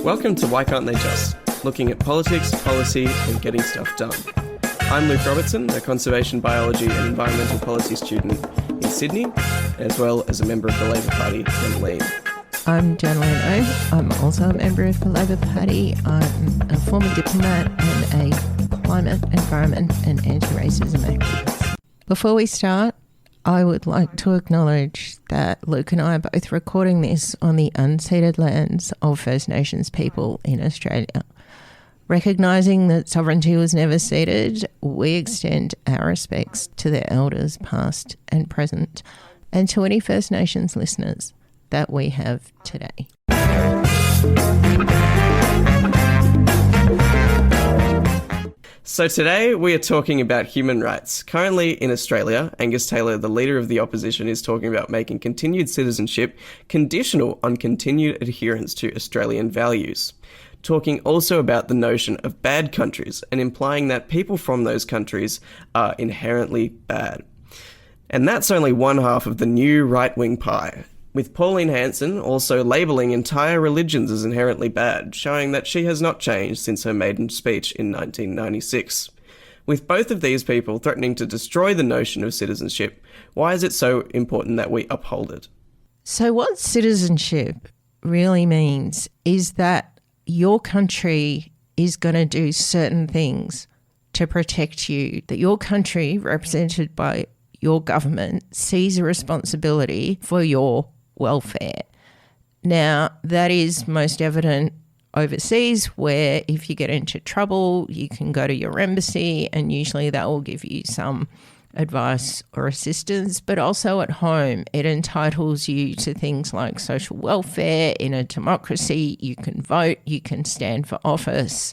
Welcome to Why Can't They Just? Looking at politics, policy and getting stuff done. I'm Luke Robertson, a conservation biology and environmental policy student in Sydney, as well as a member of the Labor Party, Janaline. I'm Janaline and Luke. I'm also a member of the Labor Party. I'm a former diplomat and a climate, environment and anti-racism activist. Before we start, I would like to acknowledge that Luke and I are both recording this on the unceded lands of First Nations people in Australia. Recognising that sovereignty was never ceded, we extend our respects to their elders past and present, and to any First Nations listeners that we have today. So today we are talking about human rights. Currently in Australia, Angus Taylor, the leader of the opposition, is talking about making continued citizenship conditional on continued adherence to Australian values. Talking also about the notion of bad countries and implying that people from those countries are inherently bad. And that's only one half of the new right-wing pie, with Pauline Hanson also labelling entire religions as inherently bad, showing that she has not changed since her maiden speech in 1996. With both of these people threatening to destroy the notion of citizenship, why is it so important that we uphold it? So what citizenship really means is that your country is going to do certain things to protect you, that your country, represented by your government, sees a responsibility for your welfare. Now, that is most evident overseas, where if you get into trouble, you can go to your embassy and usually that will give you some advice or assistance, but also at home, it entitles you to things like social welfare. In a democracy, you can vote, you can stand for office.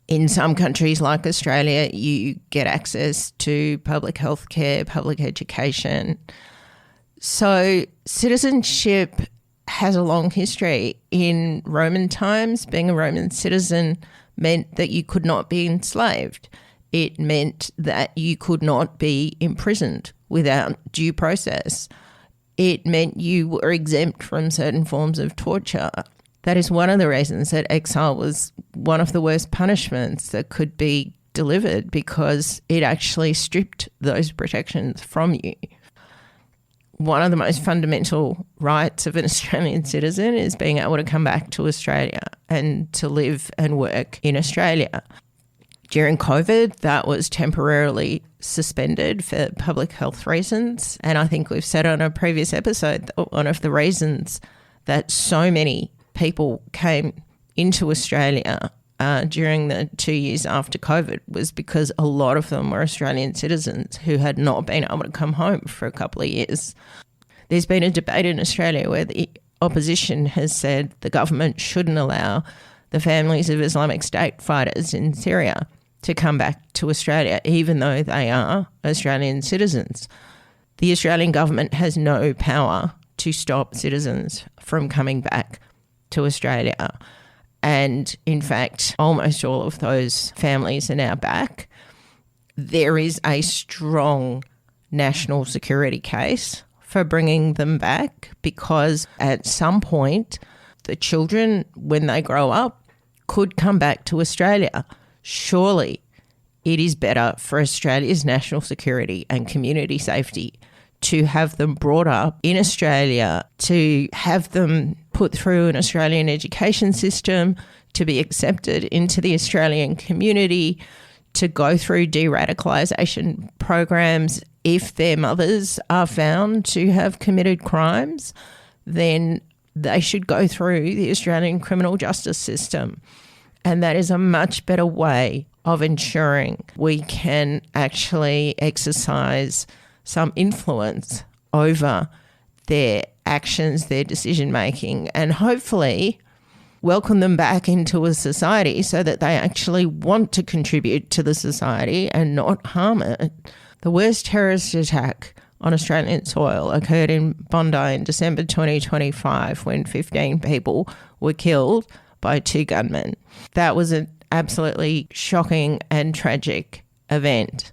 In some countries like Australia, you get access to public health care, public education. So citizenship has a long history. In Roman times, being a Roman citizen meant that you could not be enslaved. It meant that you could not be imprisoned without due process. It meant you were exempt from certain forms of torture. That is one of the reasons that exile was one of the worst punishments that could be delivered, because it actually stripped those protections from you. One of the most fundamental rights of an Australian citizen is being able to come back to Australia and to live and work in Australia. During COVID, that was temporarily suspended for public health reasons. And I think we've said on a previous episode that one of the reasons that so many people came into Australia during the 2 years after COVID was because a lot of them were Australian citizens who had not been able to come home for a couple of years. There's been a debate in Australia where the opposition has said the government shouldn't allow the families of Islamic State fighters in Syria to come back to Australia, even though they are Australian citizens. The Australian government has no power to stop citizens from coming back to Australia. And in fact, almost all of those families are now back. There is a strong national security case for bringing them back, because at some point, the children, when they grow up, could come back to Australia. Surely it is better for Australia's national security and community safety to have them brought up in Australia, to have them put through an Australian education system, to be accepted into the Australian community, to go through de-radicalisation programs. If their mothers are found to have committed crimes, then they should go through the Australian criminal justice system. And that is a much better way of ensuring we can actually exercise some influence over their actions, their decision-making, and hopefully welcome them back into a society so that they actually want to contribute to the society and not harm it. The worst terrorist attack on Australian soil occurred in Bondi in December 2025 when 15 people were killed by two gunmen. That was an absolutely shocking and tragic event.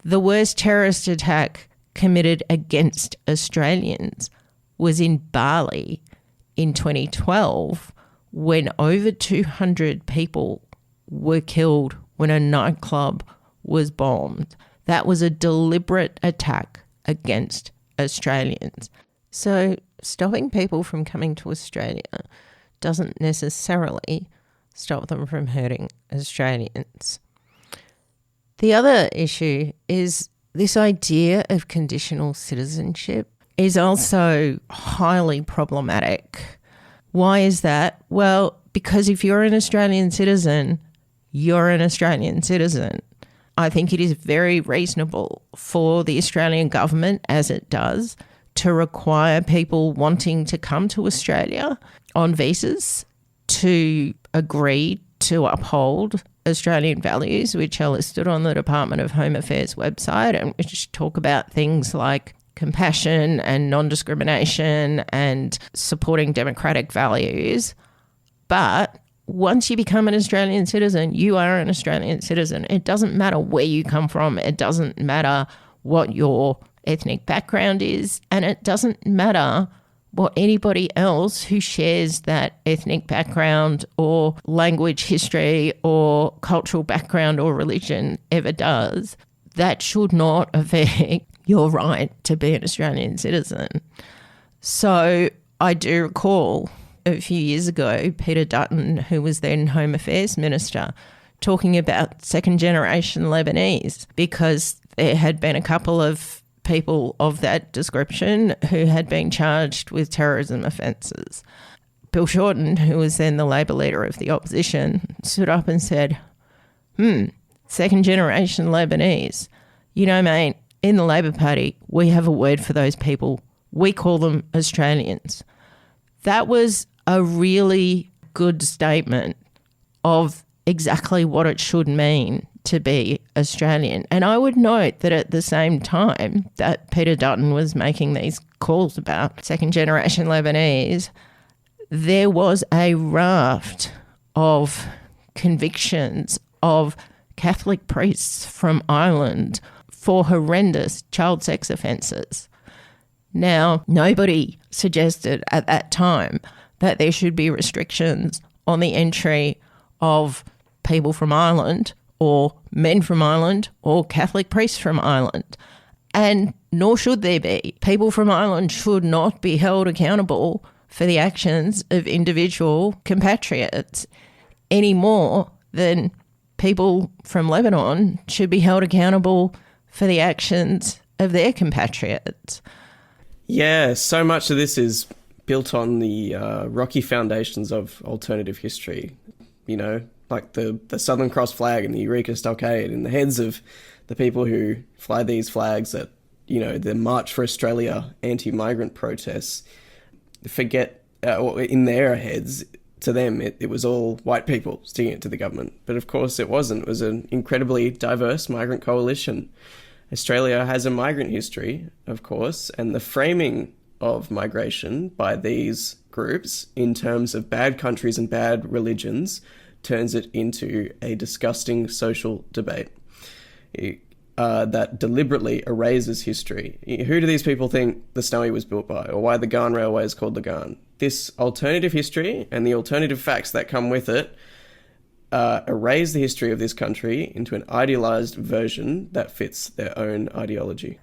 The worst terrorist attack committed against Australians was in Bali in 2012, when over 200 people were killed when a nightclub was bombed. That was a deliberate attack against Australians. So stopping people from coming to Australia doesn't necessarily stop them from hurting Australians. The other issue is this idea of conditional citizenship is also highly problematic. Why is that? Well, because if you're an Australian citizen, you're an Australian citizen. I think it is very reasonable for the Australian government, as it does, to require people wanting to come to Australia on visas to agree to uphold Australian values, which are listed on the Department of Home Affairs website, and which talk about things like compassion and non-discrimination and supporting democratic values. But once you become an Australian citizen, you are an Australian citizen. It doesn't matter where you come from. It doesn't matter what your ethnic background is. And it doesn't matter what anybody else who shares that ethnic background or language history or cultural background or religion ever does. That should not affect your right to be an Australian citizen. So I do recall a few years ago, Peter Dutton, who was then Home Affairs Minister, talking about second-generation Lebanese, because there had been a couple of people of that description who had been charged with terrorism offences. Bill Shorten, who was then the Labor leader of the opposition, stood up and said, second-generation Lebanese. You know, mate, in the Labor Party, we have a word for those people. We call them Australians. That was a really good statement of exactly what it should mean to be Australian. And I would note that at the same time that Peter Dutton was making these calls about second-generation Lebanese, there was a raft of convictions of Catholic priests from Ireland for horrendous child sex offences. Now, nobody suggested at that time that there should be restrictions on the entry of people from Ireland or men from Ireland or Catholic priests from Ireland. And nor should there be. People from Ireland should not be held accountable for the actions of individual compatriots any more than people from Lebanon should be held accountable for the actions of their compatriots. Yeah, so much of this is built on the rocky foundations of alternative history, you know, like the Southern Cross flag and the Eureka Stockade and the heads of the people who fly these flags at, you know, the March for Australia anti-migrant protests. Forget, in their heads, to them, it was all white people sticking it to the government. But of course it wasn't. It was an incredibly diverse migrant coalition. Australia has a migrant history, of course, and the framing of migration by these groups in terms of bad countries and bad religions turns it into a disgusting social debate that deliberately erases history. Who do these people think the Snowy was built by, or why the Garn Railway is called the Garn? This alternative history and the alternative facts that come with it erase the history of this country into an idealised version that fits their own ideology.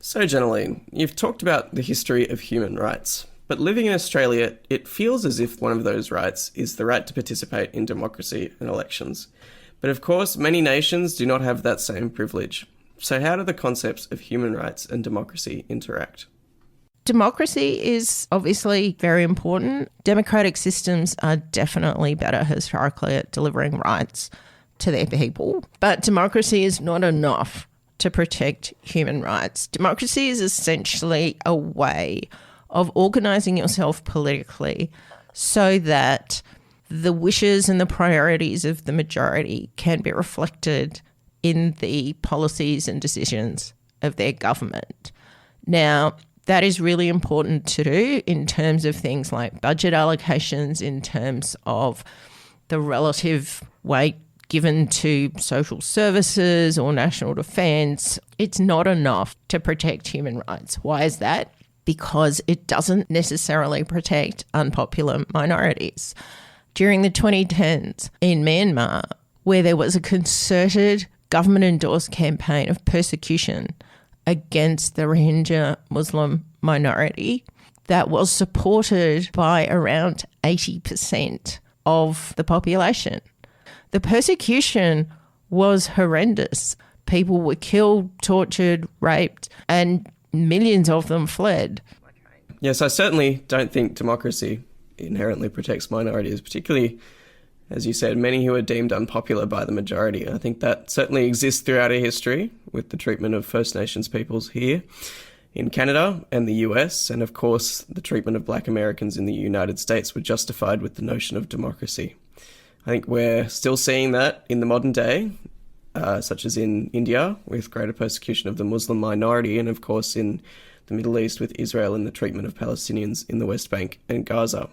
So, Janaline, you've talked about the history of human rights, but living in Australia, it feels as if one of those rights is the right to participate in democracy and elections. But of course, many nations do not have that same privilege. So how do the concepts of human rights and democracy interact? Democracy is obviously very important. Democratic systems are definitely better historically at delivering rights to their people. But democracy is not enough to protect human rights. Democracy is essentially a way of organising yourself politically so that the wishes and the priorities of the majority can be reflected in the policies and decisions of their government. Now, that is really important to do in terms of things like budget allocations, in terms of the relative weight given to social services or national defence. It's not enough to protect human rights. Why is that? because it doesn't necessarily protect unpopular minorities. During the 2010s in Myanmar, where there was a concerted government-endorsed campaign of persecution against the Rohingya Muslim minority that was supported by around 80% of the population. The persecution was horrendous. People were killed, tortured, raped, and millions of them fled. Yes, I certainly don't think democracy inherently protects minorities, particularly, as you said, many who are deemed unpopular by the majority. I think that certainly exists throughout our history with the treatment of First Nations peoples here in Canada and the US, and of course the treatment of Black Americans in the United States were justified with the notion of democracy. I think we're still seeing that in the modern day, such as in India with greater persecution of the Muslim minority, and of course in the Middle East with Israel and the treatment of Palestinians in the West Bank and Gaza.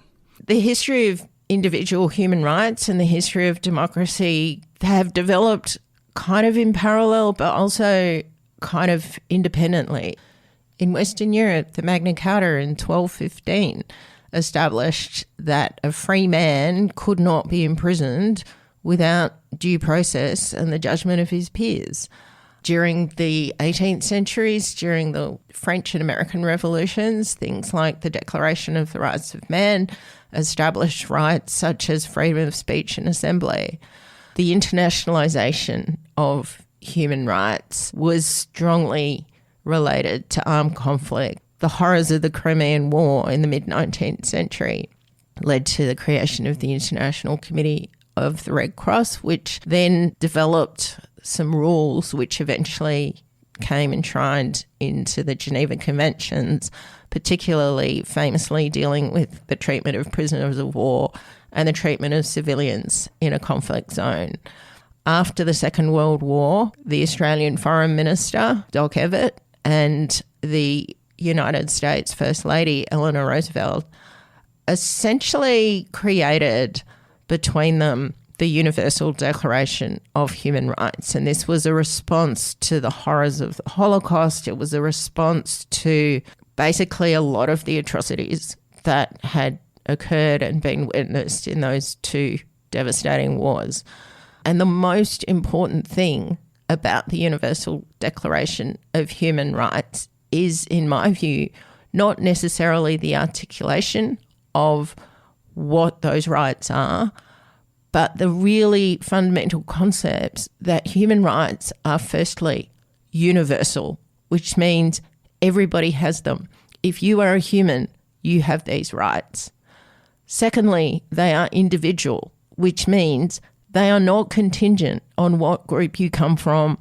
The history of individual human rights and the history of democracy have developed kind of in parallel, but also kind of independently. In Western Europe, the Magna Carta in 1215 established that a free man could not be imprisoned without due process and the judgment of his peers. During the 18th centuries, during the French and American revolutions, things like the Declaration of the Rights of Man established rights such as freedom of speech and assembly. The internationalisation of human rights was strongly related to armed conflict. The horrors of the Crimean War in the mid-19th century led to the creation of the International Committee of the Red Cross, which then developed some rules which eventually came enshrined into the Geneva Conventions, particularly famously dealing with the treatment of prisoners of war and the treatment of civilians in a conflict zone. After the Second World War, the Australian Foreign Minister, Doc Evatt, and the United States First Lady, Eleanor Roosevelt, essentially created between them the Universal Declaration of Human Rights. And this was a response to the horrors of the Holocaust. It was a response to basically a lot of the atrocities that had occurred and been witnessed in those two devastating wars. And the most important thing about the Universal Declaration of Human Rights is, in my view, not necessarily the articulation of what those rights are, but the really fundamental concepts that human rights are firstly universal, which means everybody has them. If you are a human, you have these rights. Secondly, they are individual, which means they are not contingent on what group you come from,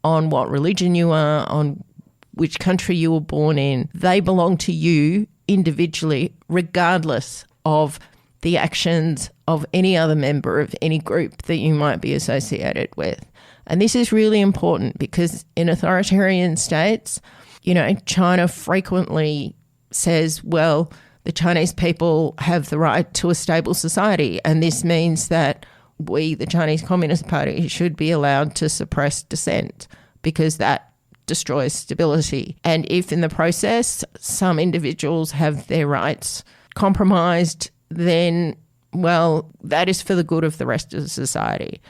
on what religion you are, on which country you were born in. They belong to you individually, regardless of the actions of any other member of any group that you might be associated with. And this is really important because in authoritarian states, China frequently says, well, the Chinese people have the right to a stable society, and this means that we, the Chinese Communist Party, should be allowed to suppress dissent because that destroys stability. And if in the process some individuals have their rights compromised, then, well, that is for the good of the rest of the society.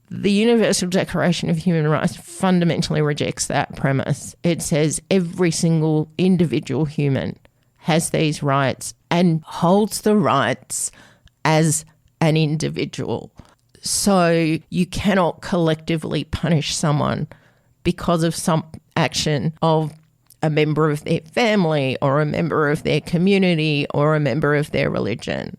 The Universal Declaration of Human Rights fundamentally rejects that premise. It says every single individual human has these rights and holds the rights as an individual. So you cannot collectively punish someone because of some action of a member of their family or a member of their community or a member of their religion.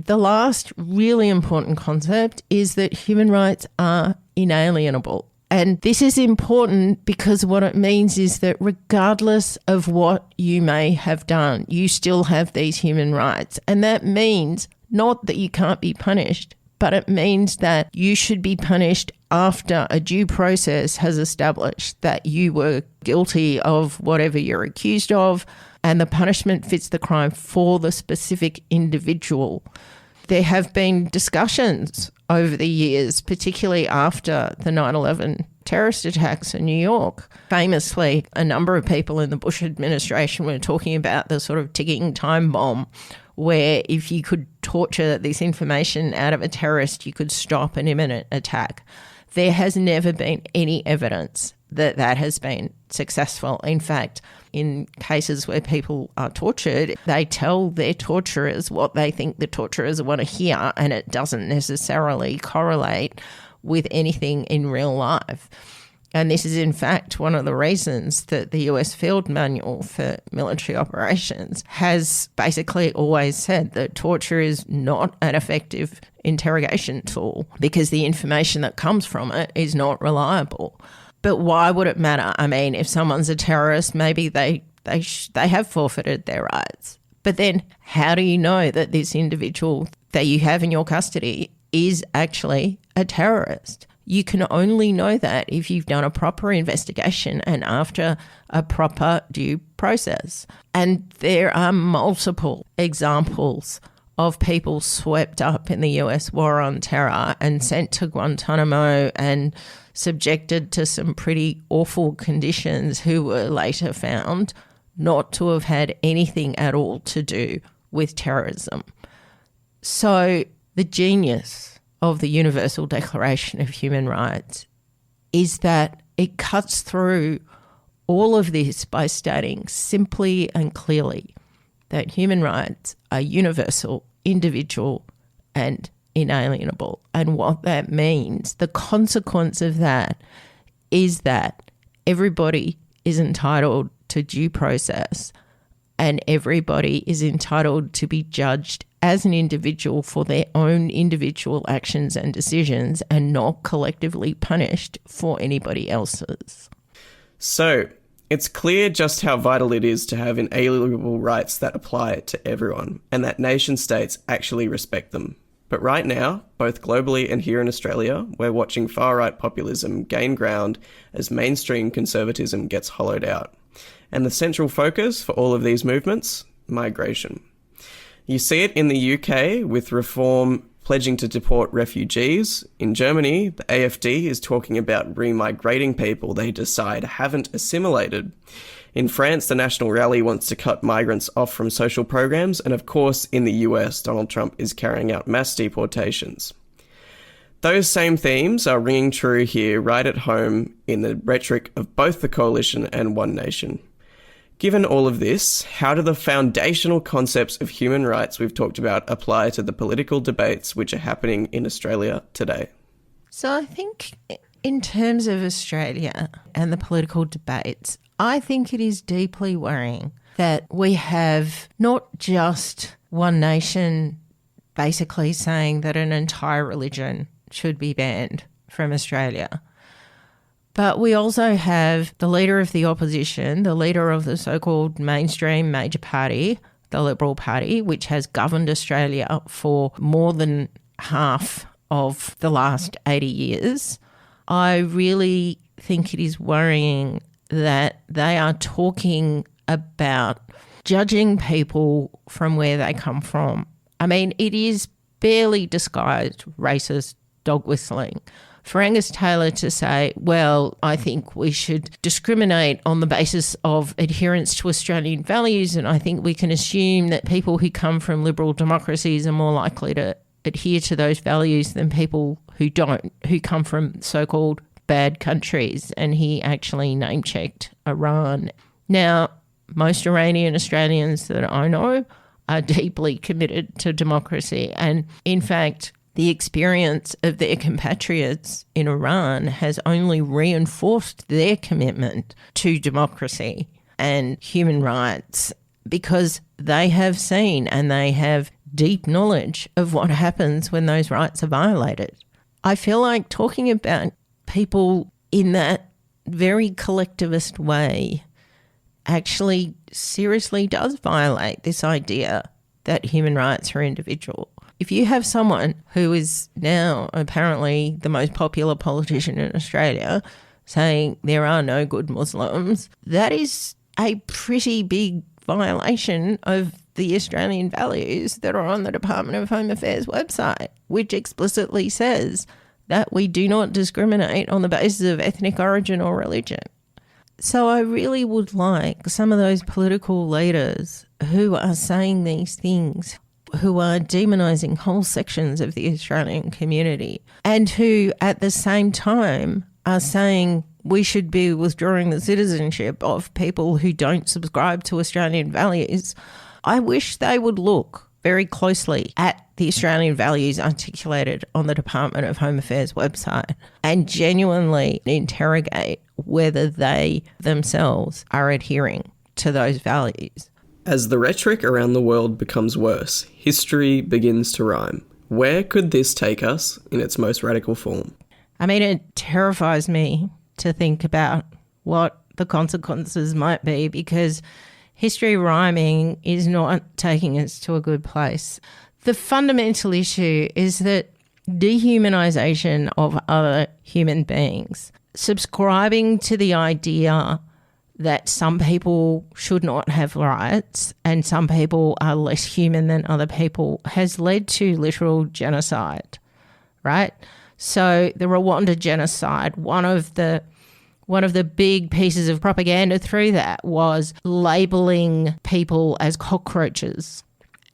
The last really important concept is that human rights are inalienable. And this is important because what it means is that regardless of what you may have done, you still have these human rights. And that means not that you can't be punished, but it means that you should be punished after a due process has established that you were guilty of whatever you're accused of, and the punishment fits the crime for the specific individual. there have been discussions over the years, particularly after the 9/11 terrorist attacks in New York. Famously, a number of people in the Bush administration were talking about the sort of ticking time bomb, where if you could torture this information out of a terrorist, you could stop an imminent attack. There has never been any evidence that that has been successful. In fact, in cases where people are tortured, they tell their torturers what they think the torturers want to hear, and it doesn't necessarily correlate with anything in real life. And this is, in fact, one of the reasons that the US Field Manual for Military Operations has basically always said that torture is not an effective interrogation tool because the information that comes from it is not reliable. But why would it matter? I mean, if someone's a terrorist, maybe they have forfeited their rights. But then how do you know that this individual that you have in your custody is actually a terrorist? You can only know that if you've done a proper investigation and after a proper due process. And there are multiple examples of people swept up in the US war on terror and sent to Guantanamo and subjected to some pretty awful conditions who were later found not to have had anything at all to do with terrorism. So the genius of the Universal Declaration of Human Rights is that it cuts through all of this by stating simply and clearly that human rights are universal, individual, and inalienable. And what that means, the consequence of that, is that everybody is entitled to due process and everybody is entitled to be judged as an individual for their own individual actions and decisions and not collectively punished for anybody else's. So, it's clear just how vital it is to have inalienable rights that apply to everyone and that nation states actually respect them. But right now, both globally and here in Australia, we're watching far-right populism gain ground as mainstream conservatism gets hollowed out. And the central focus for all of these movements? Migration. You see it in the UK with Reform pledging to deport refugees. In Germany, the AfD is talking about remigrating people they decide haven't assimilated. In France, the National Rally wants to cut migrants off from social programs. And of course, in the US, Donald Trump is carrying out mass deportations. Those same themes are ringing true here right at home in the rhetoric of both the Coalition and One Nation. Given all of this, how do the foundational concepts of human rights we've talked about apply to the political debates which are happening in Australia today? So I think in terms of Australia and the political debates, I think it is deeply worrying that we have not just One Nation basically saying that an entire religion should be banned from Australia, but we also have the leader of the opposition, the leader of the so-called mainstream major party, the Liberal Party, which has governed Australia for more than half of the last 80 years. I really think it is worrying that they are talking about judging people from where they come from. I mean, it is barely disguised racist dog whistling. For Angus Taylor to say, well, I think we should discriminate on the basis of adherence to Australian values, and I think we can assume that people who come from liberal democracies are more likely to adhere to those values than people who don't, who come from so-called bad countries. And he actually name-checked Iran. Now, most Iranian Australians that I know are deeply committed to democracy, and in fact, the experience of their compatriots in Iran has only reinforced their commitment to democracy and human rights because they have seen and they have deep knowledge of what happens when those rights are violated. I feel like talking about people in that very collectivist way actually seriously does violate this idea that human rights are individual. If you have someone who is now apparently the most popular politician in Australia saying there are no good Muslims, that is a pretty big violation of the Australian values that are on the Department of Home Affairs website, which explicitly says that we do not discriminate on the basis of ethnic origin or religion. So I really would like some of those political leaders who are saying these things, who are demonising whole sections of the Australian community, and who at the same time are saying we should be withdrawing the citizenship of people who don't subscribe to Australian values. I wish they would look very closely at the Australian values articulated on the Department of Home Affairs website and genuinely interrogate whether they themselves are adhering to those values. As the rhetoric around the world becomes worse, history begins to rhyme. Where could this take us in its most radical form? I mean, it terrifies me to think about what the consequences might be, because history rhyming is not taking us to a good place. The fundamental issue is that dehumanisation of other human beings, subscribing to the idea that some people should not have rights and some people are less human than other people, has led to literal genocide, right? So the Rwanda genocide, one of the big pieces of propaganda through that was labelling people as cockroaches.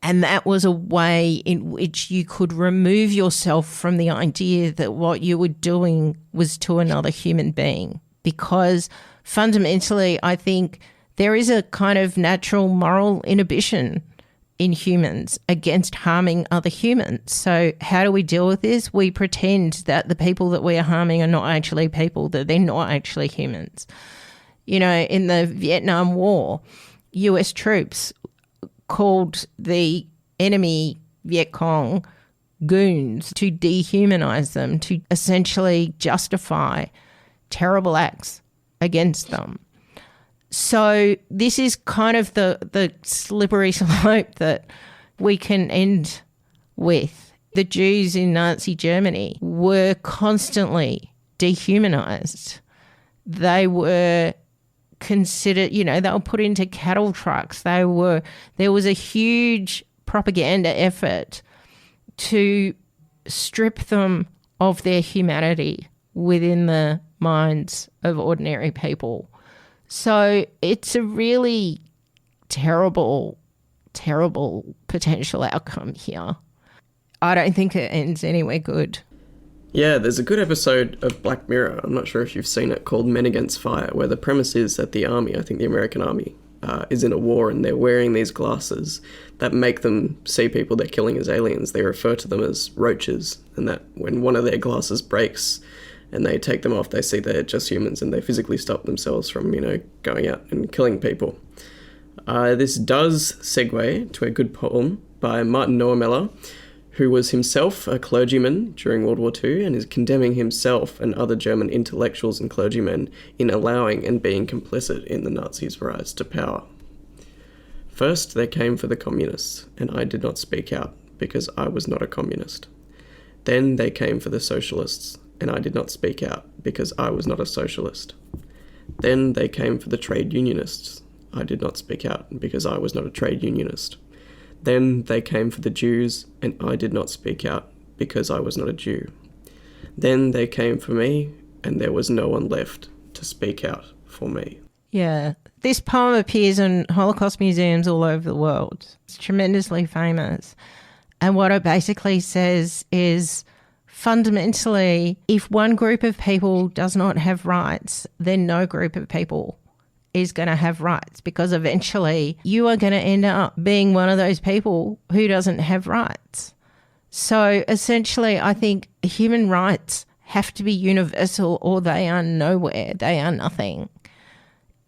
And that was a way in which you could remove yourself from the idea that what you were doing was to another human being. Because fundamentally, I think there is a kind of natural moral inhibition in humans against harming other humans. So how do we deal with this? We pretend that the people that we are harming are not actually people, that they're not actually humans. You know, in the Vietnam War, US troops called the enemy Viet Cong goons to dehumanize them, to essentially justify terrible acts against them. So this is kind of the slippery slope that we can end with. The Jews in Nazi Germany were constantly dehumanized. They were considered, you know, they were put into cattle trucks. There was a huge propaganda effort to strip them of their humanity within the minds of ordinary people. So it's a really terrible, terrible potential outcome here. I don't think it ends anywhere good. Yeah, there's a good episode of Black Mirror, I'm not sure if you've seen it, called Men Against Fire, where the premise is that the army, I think the American army, is in a war and they're wearing these glasses that make them see people they're killing as aliens. They refer to them as roaches, and that when one of their glasses breaks and they take them off, they see they're just humans and they physically stop themselves from, going out and killing people. This does segue to a good poem by Martin Niemöller, who was himself a clergyman during World War II and is condemning himself and other German intellectuals and clergymen in allowing and being complicit in the Nazis' rise to power. First, they came for the communists, and I did not speak out because I was not a communist. Then they came for the socialists, and I did not speak out because I was not a socialist. Then they came for the trade unionists. I did not speak out because I was not a trade unionist. Then they came for the Jews, and I did not speak out because I was not a Jew. Then they came for me, and there was no one left to speak out for me. Yeah, this poem appears in Holocaust museums all over the world. It's tremendously famous. And what it basically says is, fundamentally, if one group of people does not have rights, then no group of people is going to have rights, because eventually you are going to end up being one of those people who doesn't have rights. So essentially, I think human rights have to be universal or they are nowhere. They are nothing.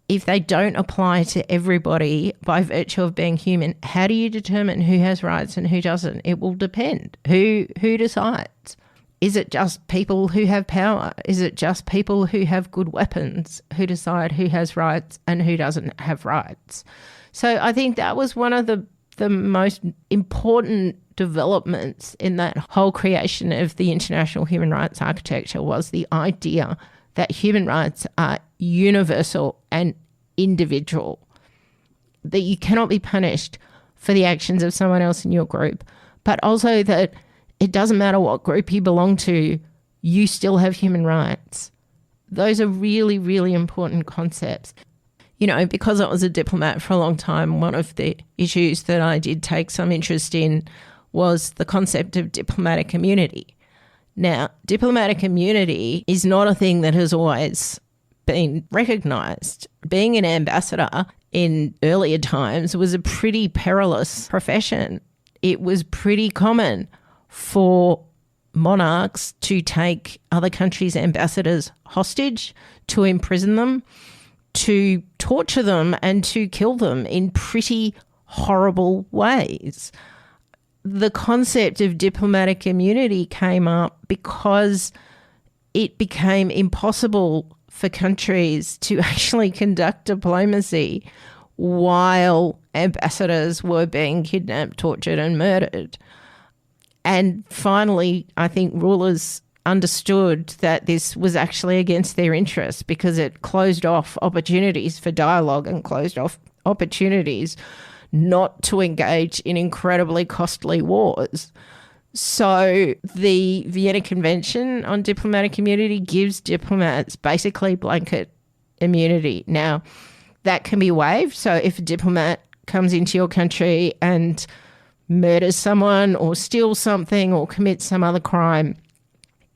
If they don't apply to everybody by virtue of being human, how do you determine who has rights and who doesn't? It will depend. Who decides? Is it just people who have power? Is it just people who have good weapons who decide who has rights and who doesn't have rights? So I think that was one of the most important developments in that whole creation of the international human rights architecture, was the idea that human rights are universal and individual, that you cannot be punished for the actions of someone else in your group, but also that it doesn't matter what group you belong to, you still have human rights. Those are really, really important concepts. You know, because I was a diplomat for a long time, one of the issues that I did take some interest in was the concept of diplomatic immunity. Now, diplomatic immunity is not a thing that has always been recognised. Being an ambassador in earlier times was a pretty perilous profession. It was pretty common for monarchs to take other countries' ambassadors hostage, to imprison them, to torture them and to kill them in pretty horrible ways. The concept of diplomatic immunity came up because it became impossible for countries to actually conduct diplomacy while ambassadors were being kidnapped, tortured and murdered. And finally, I think rulers understood that this was actually against their interests because it closed off opportunities for dialogue and closed off opportunities not to engage in incredibly costly wars. So the Vienna Convention on Diplomatic Immunity gives diplomats basically blanket immunity. Now, that can be waived. So if a diplomat comes into your country and murders someone or steals something or commits some other crime,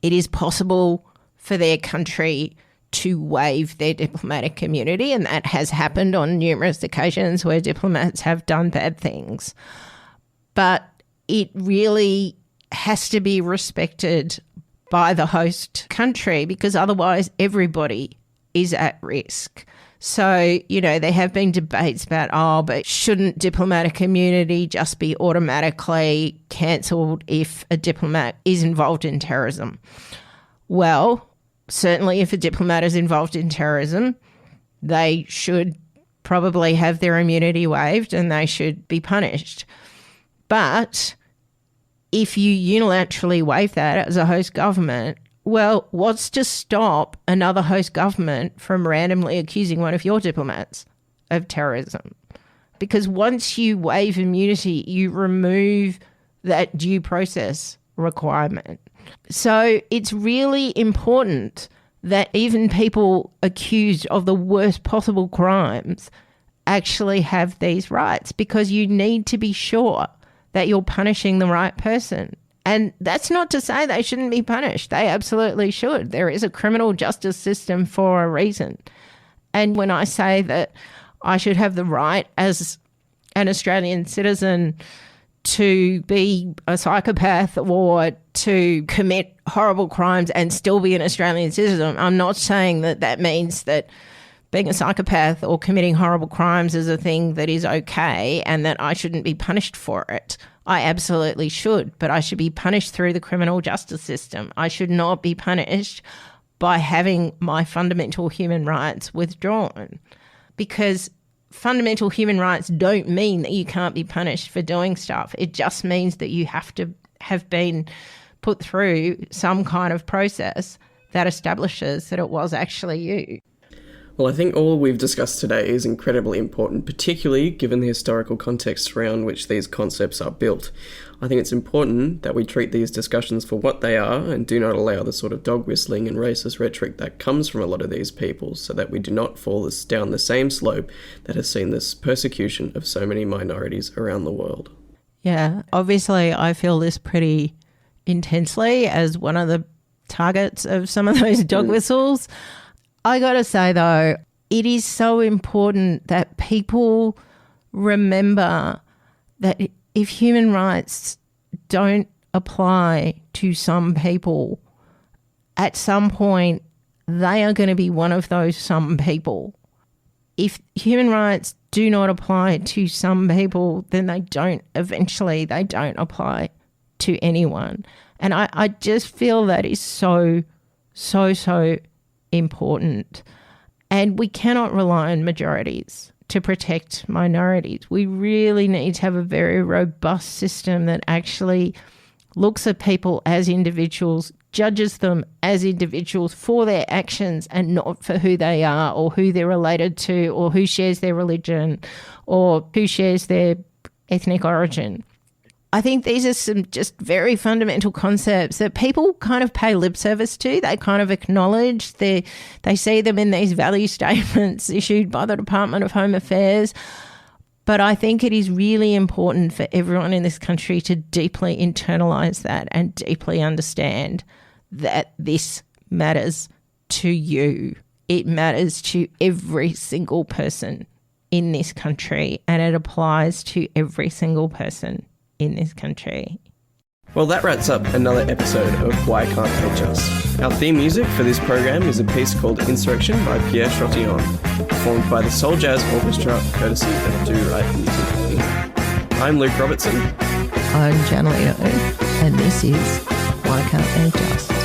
it is possible for their country to waive their diplomatic immunity, and that has happened on numerous occasions where diplomats have done bad things. But it really has to be respected by the host country because otherwise everybody is at risk. So, you know, there have been debates about, but shouldn't diplomatic immunity just be automatically cancelled if a diplomat is involved in terrorism? Well, certainly if a diplomat is involved in terrorism, they should probably have their immunity waived and they should be punished. But if you unilaterally waive that as a host government, well, what's to stop another host government from randomly accusing one of your diplomats of terrorism? Because once you waive immunity, you remove that due process requirement. So it's really important that even people accused of the worst possible crimes actually have these rights, because you need to be sure that you're punishing the right person. And that's not to say they shouldn't be punished. They absolutely should. There is a criminal justice system for a reason. And when I say that I should have the right as an Australian citizen to be a psychopath or to commit horrible crimes and still be an Australian citizen, I'm not saying that that means that being a psychopath or committing horrible crimes is a thing that is okay and that I shouldn't be punished for it. I absolutely should, but I should be punished through the criminal justice system. I should not be punished by having my fundamental human rights withdrawn, because fundamental human rights don't mean that you can't be punished for doing stuff. It just means that you have to have been put through some kind of process that establishes that it was actually you. Well, I think all we've discussed today is incredibly important, particularly given the historical context around which these concepts are built. I think it's important that we treat these discussions for what they are and do not allow the sort of dog whistling and racist rhetoric that comes from a lot of these people, so that we do not fall down the same slope that has seen this persecution of so many minorities around the world. Yeah, obviously I feel this pretty intensely as one of the targets of some of those dog whistles. I got to say, though, it is so important that people remember that if human rights don't apply to some people, at some point they are going to be one of those some people. If human rights do not apply to some people, then they don't apply to anyone. And I just feel that is so important. And we cannot rely on majorities to protect minorities. We really need to have a very robust system that actually looks at people as individuals, judges them as individuals for their actions and not for who they are or who they're related to or who shares their religion or who shares their ethnic origin. I think these are some just very fundamental concepts that people kind of pay lip service to. They kind of acknowledge, they see them in these value statements issued by the Department of Home Affairs. But I think it is really important for everyone in this country to deeply internalise that and deeply understand that this matters to you. It matters to every single person in this country, and it applies to every single person in this country. Well, that wraps up another episode of Why Can't They Just? Our theme music for this program is a piece called Insurrection by Pierre, performed by the Soul Jazz Orchestra, courtesy of Do Right Music. I'm Luke Robertson. I'm Janaline and Luke, and this is Why Can't They Just?